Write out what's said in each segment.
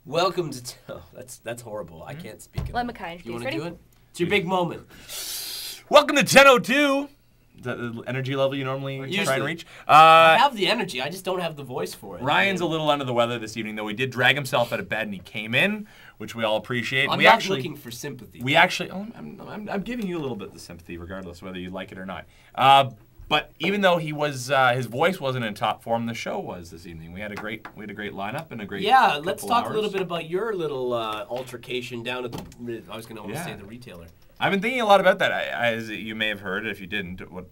Welcome to. Oh, that's horrible. I can't speak it. Let Mackay introduce. You want to Ready? do it? It's your big moment. Welcome to 10:02. Is that the energy level you normally try and reach? I have the energy. I just don't have the voice for it. Ryan's a little under the weather this evening, though he did drag himself out of bed and he came in, which we all appreciate. I'm not looking for sympathy. We actually, I'm giving you a little bit of the sympathy, regardless whether you like it or not. But even though he was, his voice wasn't in top form, the show was this evening. We had a great lineup and a great. Yeah, let's talk a little bit about your little altercation down at the. I was going to almost say the retailer. I've been thinking a lot about that. As you may have heard, if you didn't, what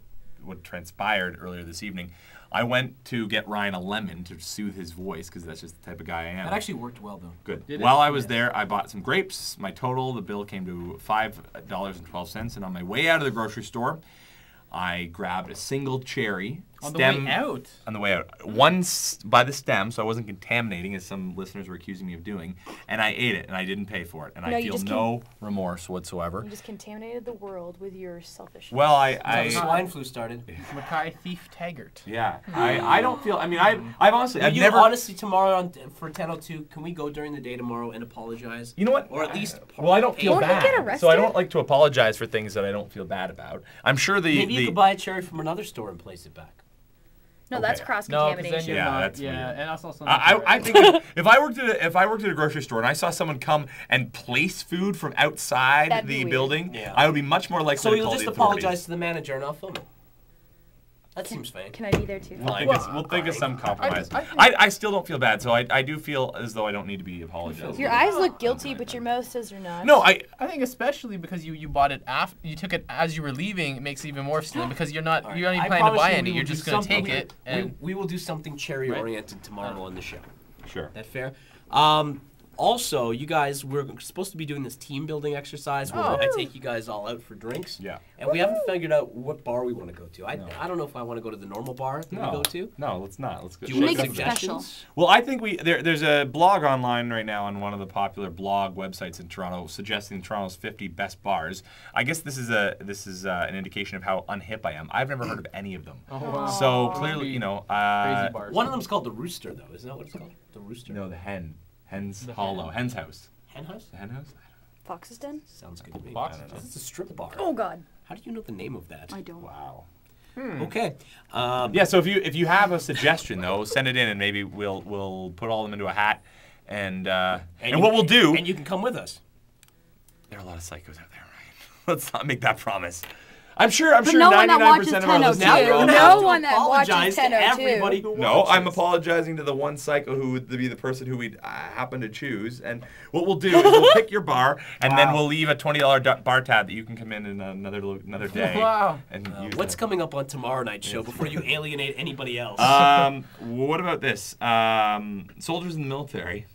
transpired earlier this evening. I went to get Ryan a lemon to soothe his voice because that's just the type of guy I am. That actually worked well, though. Good. While I was there, I bought some grapes. My total, the bill came to $5.12. And on my way out of the grocery store, I grabbed a single cherry. On the way out? On the way out. One by the stem, so I wasn't contaminating, as some listeners were accusing me of doing. And I ate it, and I didn't pay for it. And I feel no remorse whatsoever. You just contaminated the world with your selfishness. Well, swine flu started. Mackay Thief Taggart. Yeah. I don't feel, I mean, I've honestly, I've never. Honestly, tomorrow for 10:02, can we go during the day tomorrow and apologize? You know what? Or at least. Well, I don't feel Won't bad. you get arrested? So I don't like to apologize for things that I don't feel bad about. I'm sure Maybe you could buy a cherry from another store and place it back. No, that's cross-contamination. That's weird. And that's also. I think if I worked at a grocery store and I saw someone come and place food from outside the building, I would be much more likely to call the authorities. So you'll just apologize to the manager and I'll film it. That seems fake. Can I be there too? We'll think of some compromise. I still don't feel bad, so I do feel as though I don't need to be apologizing. Your eyes look guilty, but your mouth says you're not. No, I think especially because you bought it after you took it as you were leaving, it makes it even more silly because you're not even planning to buy any. You're just going to take it. And we will do something cherry oriented tomorrow on the show. Sure. That fair? Also, you guys, we're supposed to be doing this team building exercise where I take you guys all out for drinks. Yeah. And we haven't figured out what bar we want to go to. I don't know if I want to go to the normal bar that we go to. No, let's not. Let's go. Do you make make it special. suggestions? Well, I think there's a blog online right now on one of the popular blog websites in Toronto suggesting Toronto's 50 best bars. I guess this is an indication of how unhip I am. I've never heard of any of them. Oh, wow. So clearly, crazy bars. One of them's called the Rooster, though. Isn't that what it's called? The Rooster? No, the Hen. Hen's Hollow. Hen's House. Hen House? The Hen House? Fox's Den? Sounds good to me. Fox's Den. It's a strip bar. Oh God. How do you know the name of that? I don't. Wow. Okay. Yeah. So if you have a suggestion though, send it in and maybe we'll put all of them into a hat and what we'll do. And you can come with us. There are a lot of psychos out there, Ryan. Let's not make that promise. I'm sure no one that 99% watches of our 10:02. listeners. No one that watches Apologize to 10:02. everybody who No, watches. I'm apologizing to the one psycho who would be the person who we happen to choose. And what we'll do is we'll pick your bar, and then we'll leave a $20 bar tab that you can come in another day. Wow. And use What's that. coming up on tomorrow night's show before you alienate anybody else? What about this? Soldiers in the military.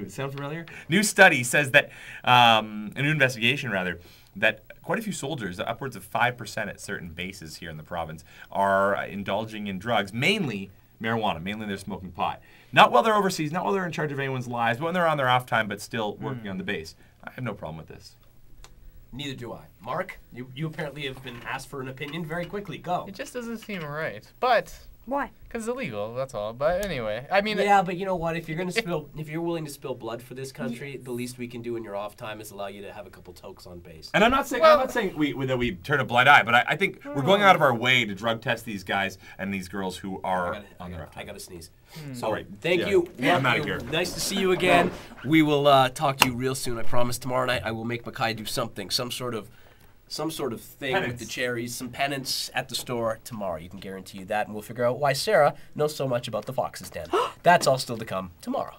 Sound familiar? New study says that, a new investigation rather, that quite a few soldiers, upwards of 5% at certain bases here in the province, are indulging in drugs, mainly marijuana. Mainly they're smoking pot. Not while they're overseas, not while they're in charge of anyone's lives, but when they're on their off time, but still working on the base. I have no problem with this. Neither do I. Mark, you apparently have been asked for an opinion very quickly. Go. It just doesn't seem right. But Why? because it's illegal, that's all. But anyway, I mean. Yeah, but you know what? If you're willing to spill blood for this country, the least we can do in your off time is allow you to have a couple tokes on base. And I'm not saying that we turn a blind eye, but I think we're going out of our way to drug test these guys and these girls who are on their off time. I gotta sneeze. All right. Thank you. I'm out of here. Nice to see you again. We will talk to you real soon. I promise. Tomorrow night I will make Mackay do something, some sort of thing with the cherries, some penance at the store tomorrow. You can guarantee you that, and we'll figure out why Sarah knows so much about the Fox's Den. That's all still to come tomorrow.